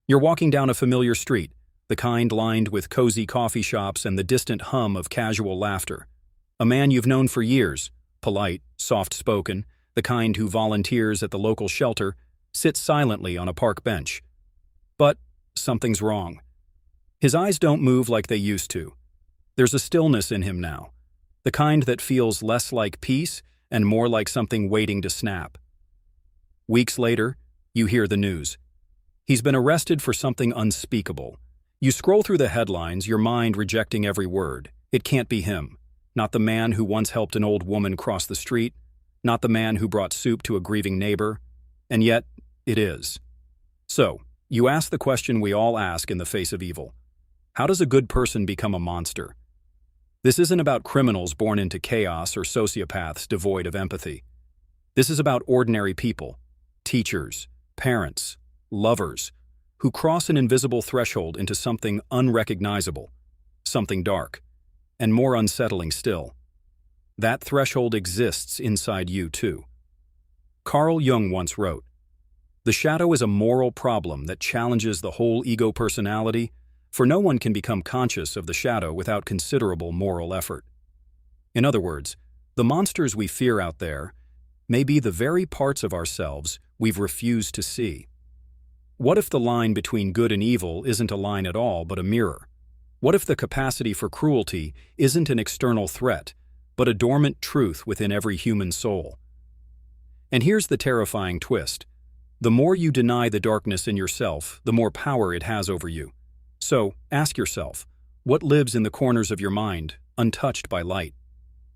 You're walking down a familiar street, the kind lined with cozy coffee shops and the distant hum of casual laughter. A man you've known for years, polite, soft-spoken, the kind who volunteers at the local shelter, sits silently on a park bench. But something's wrong. His eyes don't move like they used to. There's a stillness in him now, the kind that feels less like peace and more like something waiting to snap. Weeks later, you hear the news. He's been arrested for something unspeakable. You scroll through the headlines, your mind rejecting every word. It can't be him. Not the man who once helped an old woman cross the street. Not the man who brought soup to a grieving neighbor. And yet, it is. So, you ask the question we all ask in the face of evil. How does a good person become a monster? This isn't about criminals born into chaos or sociopaths devoid of empathy. This is about ordinary people, teachers, parents, lovers, who cross an invisible threshold into something unrecognizable, something dark, and more unsettling still. That threshold exists inside you too. Carl Jung once wrote, "The shadow is a moral problem that challenges the whole ego personality, for no one can become conscious of the shadow without considerable moral effort." In other words, the monsters we fear out there may be the very parts of ourselves we've refused to see. What if the line between good and evil isn't a line at all, but a mirror? What if the capacity for cruelty isn't an external threat, but a dormant truth within every human soul? And here's the terrifying twist. The more you deny the darkness in yourself, the more power it has over you. So, ask yourself, what lives in the corners of your mind, untouched by light?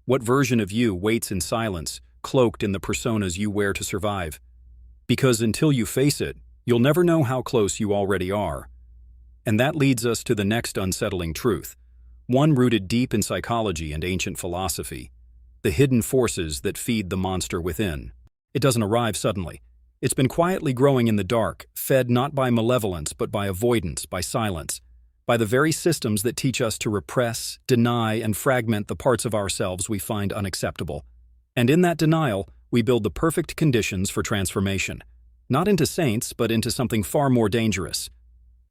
What version of you waits in silence, cloaked in the personas you wear to survive? Because until you face it, you'll never know how close you already are. And that leads us to the next unsettling truth, one rooted deep in psychology and ancient philosophy: the hidden forces that feed the monster within. It doesn't arrive suddenly. It's been quietly growing in the dark, fed not by malevolence but by avoidance, by silence, by the very systems that teach us to repress, deny, and fragment the parts of ourselves we find unacceptable. And in that denial, we build the perfect conditions for transformation. Not into saints, but into something far more dangerous.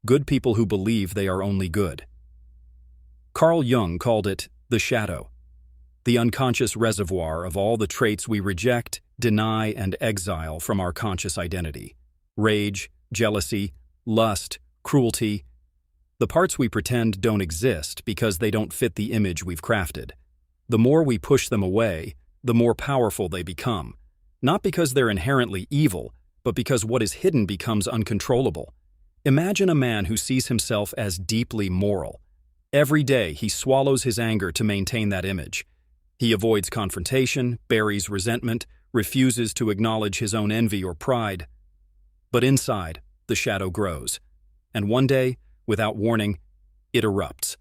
Good people who believe they are only good. Carl Jung called it the shadow, the unconscious reservoir of all the traits we reject, deny, and exile from our conscious identity. Rage, jealousy, lust, cruelty. The parts we pretend don't exist because they don't fit the image we've crafted. The more we push them away, the more powerful they become. Not because they're inherently evil, but because what is hidden becomes uncontrollable. Imagine a man who sees himself as deeply moral. Every day he swallows his anger to maintain that image. He avoids confrontation, buries resentment, refuses to acknowledge his own envy or pride. But inside, the shadow grows. And one day, without warning, it erupts.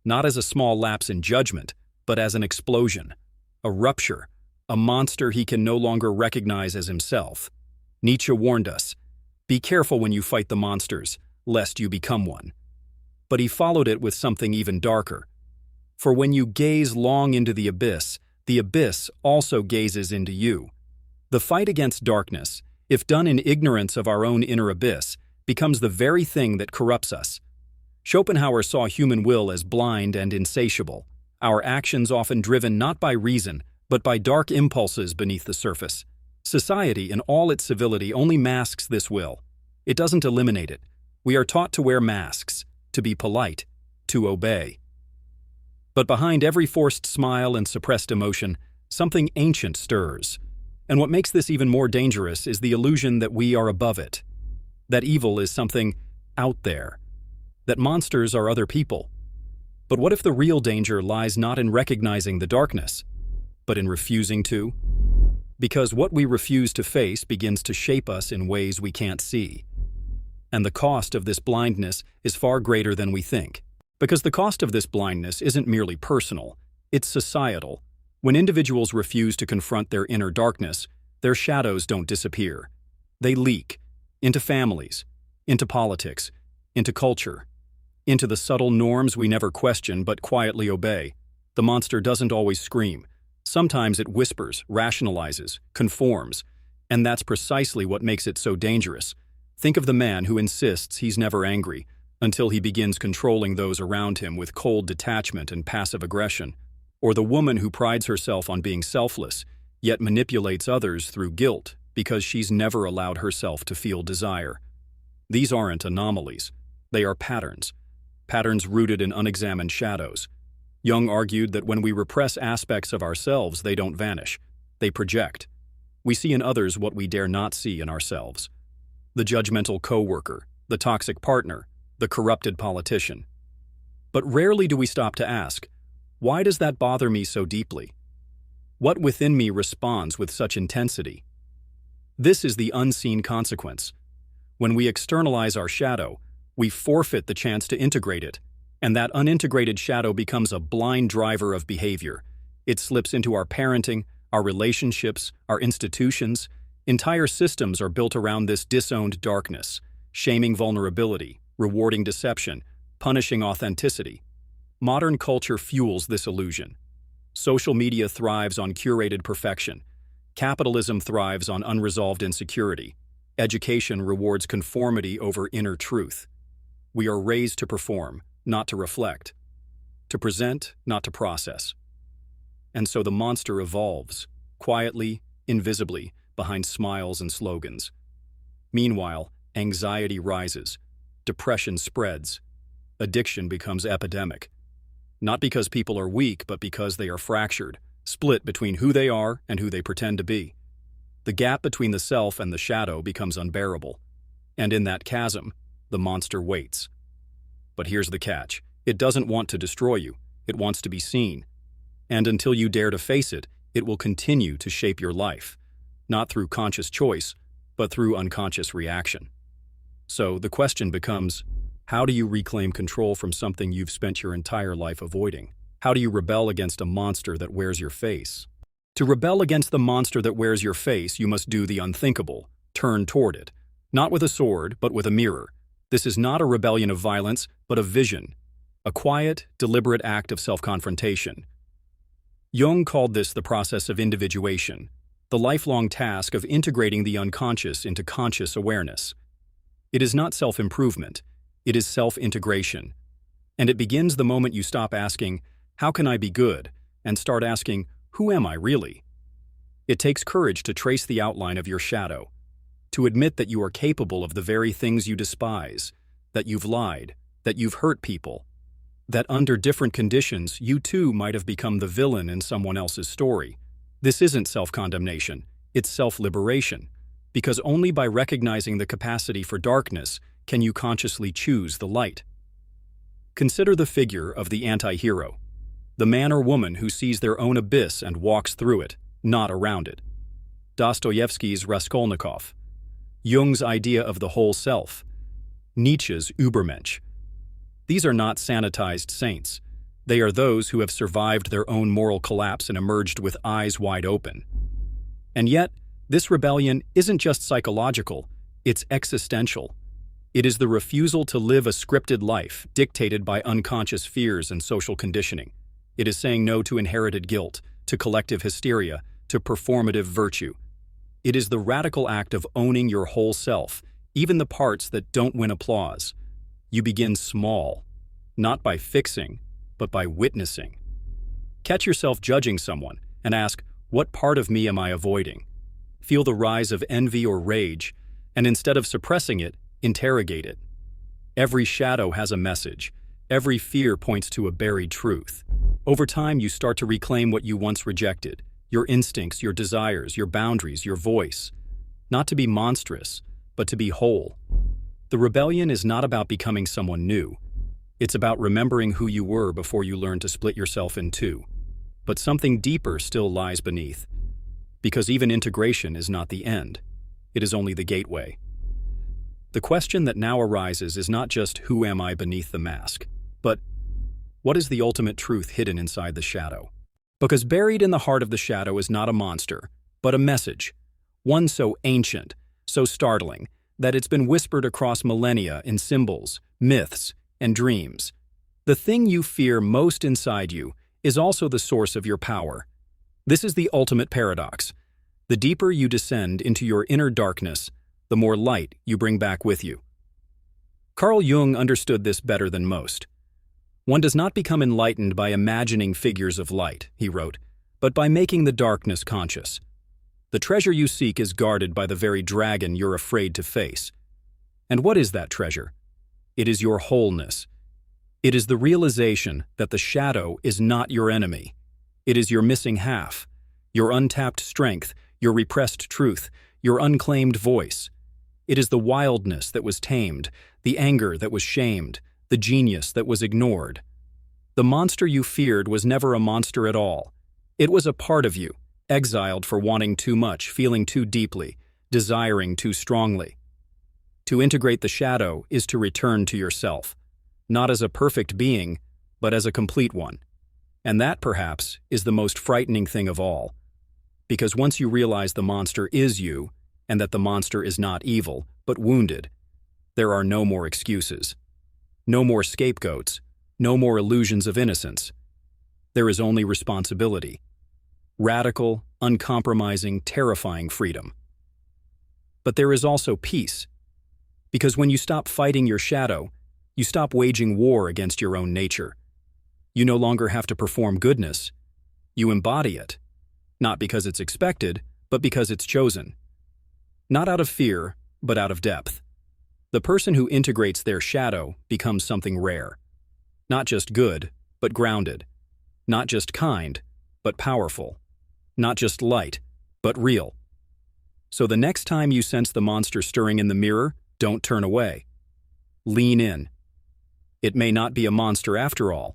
Not as a small lapse in judgment, but as an explosion, a rupture, a monster he can no longer recognize as himself. Nietzsche warned us, "Be careful when you fight the monsters, lest you become one." But he followed it with something even darker. For when you gaze long into the abyss also gazes into you. The fight against darkness, if done in ignorance of our own inner abyss, becomes the very thing that corrupts us. Schopenhauer saw human will as blind and insatiable, our actions often driven not by reason, but by dark impulses beneath the surface. Society, in all its civility, only masks this will. It doesn't eliminate it. We are taught to wear masks, to be polite, to obey. But behind every forced smile and suppressed emotion, something ancient stirs. And what makes this even more dangerous is the illusion that we are above it. That evil is something out there. That monsters are other people. But what if the real danger lies not in recognizing the darkness, but in refusing to? Because what we refuse to face begins to shape us in ways we can't see. And the cost of this blindness is far greater than we think. Because the cost of this blindness isn't merely personal, it's societal. When individuals refuse to confront their inner darkness, their shadows don't disappear. They leak into families, into politics, into culture, into the subtle norms we never question but quietly obey. The monster doesn't always scream. Sometimes it whispers, rationalizes, conforms, and that's precisely what makes it so dangerous. Think of the man who insists he's never angry until he begins controlling those around him with cold detachment and passive aggression, or the woman who prides herself on being selfless, yet manipulates others through guilt because she's never allowed herself to feel desire. These aren't anomalies. They are patterns. Patterns rooted in unexamined shadows. Jung argued that when we repress aspects of ourselves, they don't vanish. They project. We see in others what we dare not see in ourselves. The judgmental coworker, the toxic partner, the corrupted politician. But rarely do we stop to ask, why does that bother me so deeply? What within me responds with such intensity? This is the unseen consequence. When we externalize our shadow, we forfeit the chance to integrate it, and that unintegrated shadow becomes a blind driver of behavior. It slips into our parenting, our relationships, our institutions. Entire systems are built around this disowned darkness, shaming vulnerability, rewarding deception, punishing authenticity. Modern culture fuels this illusion. Social media thrives on curated perfection. Capitalism thrives on unresolved insecurity. Education rewards conformity over inner truth. We are raised to perform, not to reflect. To present, not to process. And so the monster evolves, quietly, invisibly, behind smiles and slogans. Meanwhile, anxiety rises, depression spreads, addiction becomes epidemic. Not because people are weak, but because they are fractured, split between who they are and who they pretend to be. The gap between the self and the shadow becomes unbearable. And in that chasm, the monster waits. But here's the catch. It doesn't want to destroy you. It wants to be seen. And until you dare to face it, it will continue to shape your life. Not through conscious choice, but through unconscious reaction. So the question becomes, how do you reclaim control from something you've spent your entire life avoiding? How do you rebel against a monster that wears your face? To rebel against the monster that wears your face, you must do the unthinkable, turn toward it. Not with a sword, but with a mirror. This is not a rebellion of violence, but of vision. A quiet, deliberate act of self-confrontation. Jung called this the process of individuation, the lifelong task of integrating the unconscious into conscious awareness. It is not self-improvement, it is self-integration. And it begins the moment you stop asking, how can I be good, and start asking, who am I really? It takes courage to trace the outline of your shadow, to admit that you are capable of the very things you despise, that you've lied, that you've hurt people, that under different conditions you too might have become the villain in someone else's story. This isn't self-condemnation, it's self-liberation, because only by recognizing the capacity for darkness can you consciously choose the light. Consider the figure of the anti-hero, the man or woman who sees their own abyss and walks through it, not around it. Dostoevsky's Raskolnikov, Jung's idea of the whole self, Nietzsche's Übermensch. These are not sanitized saints. They are those who have survived their own moral collapse and emerged with eyes wide open. And yet, this rebellion isn't just psychological, it's existential. It is the refusal to live a scripted life dictated by unconscious fears and social conditioning. It is saying no to inherited guilt, to collective hysteria, to performative virtue. It is the radical act of owning your whole self, even the parts that don't win applause. You begin small, not by fixing, but by witnessing. Catch yourself judging someone and ask, what part of me am I avoiding? Feel the rise of envy or rage, and instead of suppressing it, interrogate it. Every shadow has a message. Every fear points to a buried truth. Over time, you start to reclaim what you once rejected, your instincts, your desires, your boundaries, your voice. Not to be monstrous, but to be whole. The rebellion is not about becoming someone new. It's about remembering who you were before you learned to split yourself in two. But something deeper still lies beneath. Because even integration is not the end. It is only the gateway. The question that now arises is not just who am I beneath the mask, but what is the ultimate truth hidden inside the shadow? Because buried in the heart of the shadow is not a monster, but a message. One so ancient, so startling, that it's been whispered across millennia in symbols, myths, and dreams. The thing you fear most inside you is also the source of your power. This is the ultimate paradox. The deeper you descend into your inner darkness, the more light you bring back with you. Carl Jung understood this better than most. One does not become enlightened by imagining figures of light, he wrote, but by making the darkness conscious. The treasure you seek is guarded by the very dragon you're afraid to face. And what is that treasure? It is your wholeness. It is the realization that the shadow is not your enemy. It is your missing half, your untapped strength, your repressed truth, your unclaimed voice. It is the wildness that was tamed, the anger that was shamed, the genius that was ignored. The monster you feared was never a monster at all. It was a part of you, exiled for wanting too much, feeling too deeply, desiring too strongly. To integrate the shadow is to return to yourself, not as a perfect being, but as a complete one. And that, perhaps, is the most frightening thing of all. Because once you realize the monster is you, and that the monster is not evil, but wounded, there are no more excuses. No more scapegoats, no more illusions of innocence. There is only responsibility. Radical, uncompromising, terrifying freedom. But there is also peace. Because when you stop fighting your shadow, you stop waging war against your own nature. You no longer have to perform goodness. You embody it. Not because it's expected, but because it's chosen. Not out of fear, but out of depth. The person who integrates their shadow becomes something rare. Not just good, but grounded. Not just kind, but powerful. Not just light, but real. So the next time you sense the monster stirring in the mirror, don't turn away. Lean in. It may not be a monster after all,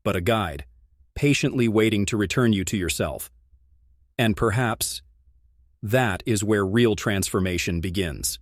but a guide, patiently waiting to return you to yourself. And perhaps that is where real transformation begins.